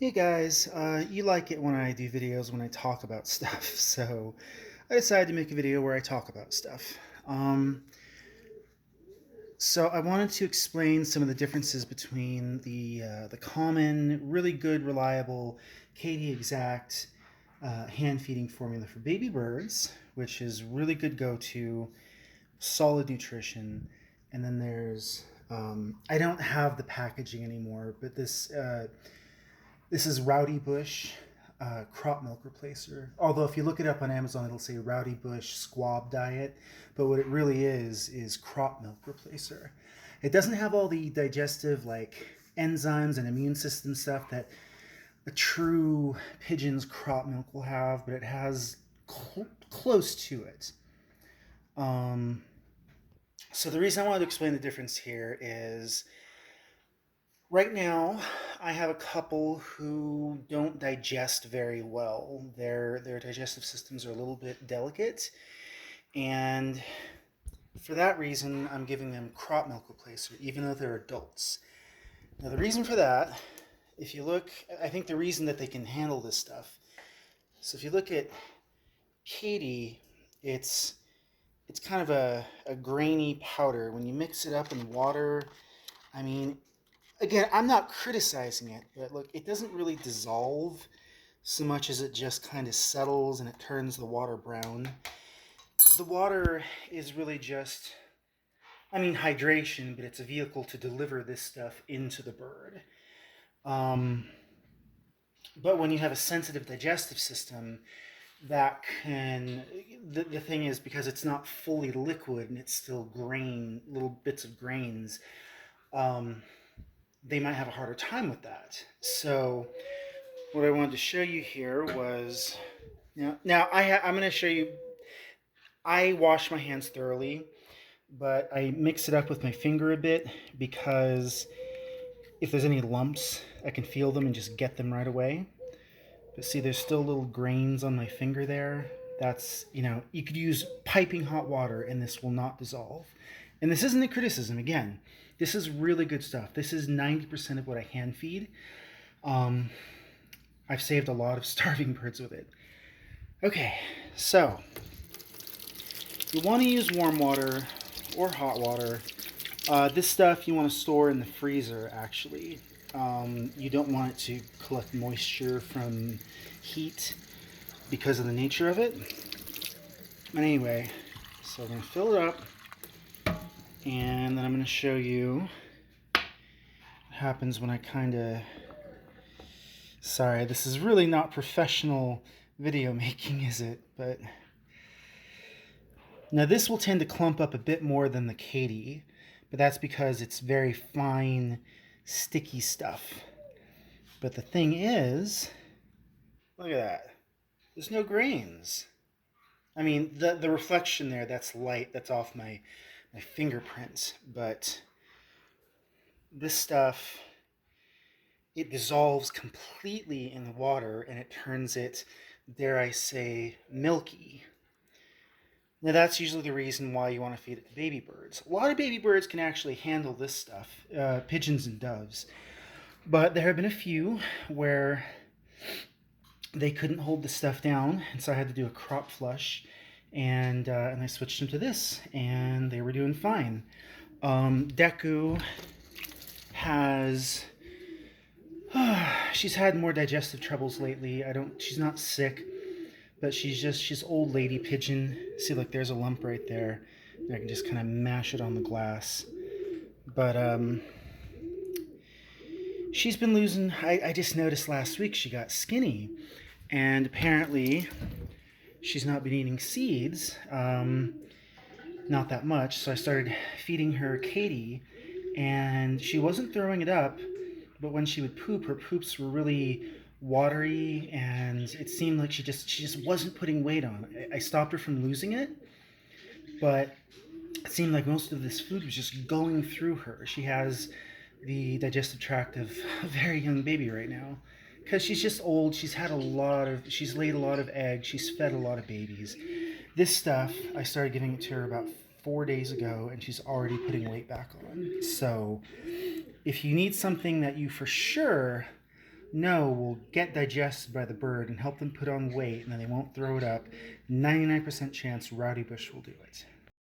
Hey guys, you like it when I do videos when I talk about stuff, so I decided to make a video where I talk about stuff. Um, so I wanted to explain some of the differences between the common, really good, reliable Kaytee Exact hand feeding formula for baby birds, which is really good go-to, solid nutrition, and then there's I don't have the packaging anymore, but this is Rowdy Bush crop milk replacer. Although if you look it up on Amazon, it'll say Rowdy Bush squab diet, but what it really is crop milk replacer. It doesn't have all the digestive like enzymes and immune system stuff that a true pigeon's crop milk will have, but it has close to it. Um, so the reason I wanted to explain the difference here is right now, I have a couple who don't digest very well. Their digestive systems are a little bit delicate, and for that reason, I'm giving them crop milk replacer, even though they're adults. Now, the reason for that, if you look, I think the reason that they can handle this stuff. So if you look at Kaytee, it's it's kind of a grainy powder. When you mix it up in water, I mean, again, I'm not criticizing it, but look, it doesn't really dissolve so much as it just kind of settles and it turns the water brown. The water is really just, I mean, hydration, but it's a vehicle to deliver this stuff into the bird. Um, but when you have a sensitive digestive system, that can, the thing is, because it's not fully liquid and it's still grain, little bits of grains, um, they might have a harder time with that. So what I wanted to show you here was I'm going to show you. I wash my hands thoroughly, but I mix it up with my finger a bit because if there's any lumps, I can feel them and just get them right away. But see, there's still little grains on my finger there. That's, you could use piping hot water and this will not dissolve. And this isn't a criticism, again. This is really good stuff. This is 90% of what I hand feed. Um, I've saved a lot of starving birds with it. Okay, so you want to use warm water or hot water. This stuff you want to store in the freezer, actually. You don't want it to collect moisture from heat because of the nature of it. But anyway, so I'm going to fill it up, and then I'm going to show you what happens when I kind of... Sorry, this is really not professional video making, is it? But now this will tend to clump up a bit more than the Kaytee, but that's because it's very fine, sticky stuff. But the thing is, look at that. There's no grains. I mean, the reflection there, that's light, that's off my fingerprints, but this stuff, it dissolves completely in the water and it turns it, dare I say, milky. Now that's usually the reason why you want to feed it to baby birds. A lot of baby birds can actually handle this stuff, pigeons and doves, but there have been a few where they couldn't hold the stuff down, and so I had to do a crop flush, and I switched them to this, and they were doing fine. Deku has she's had more digestive troubles lately. She's not sick, but she's old lady pigeon. See, look, there's a lump right there. I can just kind of mash it on the glass. But she's been losing. I just noticed last week she got skinny, and apparently she's not been eating seeds, not that much. So I started feeding her Kaytee, and she wasn't throwing it up, but when she would poop, her poops were really watery, and it seemed like she just wasn't putting weight on. I stopped her from losing it, but it seemed like most of this food was just going through her. She has the digestive tract of a very young baby right now because she's just old. She's laid a lot of eggs. She's fed a lot of babies. This stuff, I started giving it to her about 4 days ago, and she's already putting weight back on. So if you need something that you for sure No will get digested by the bird and help them put on weight, and then they won't throw it up. 99% chance Rowdy Bush will do it.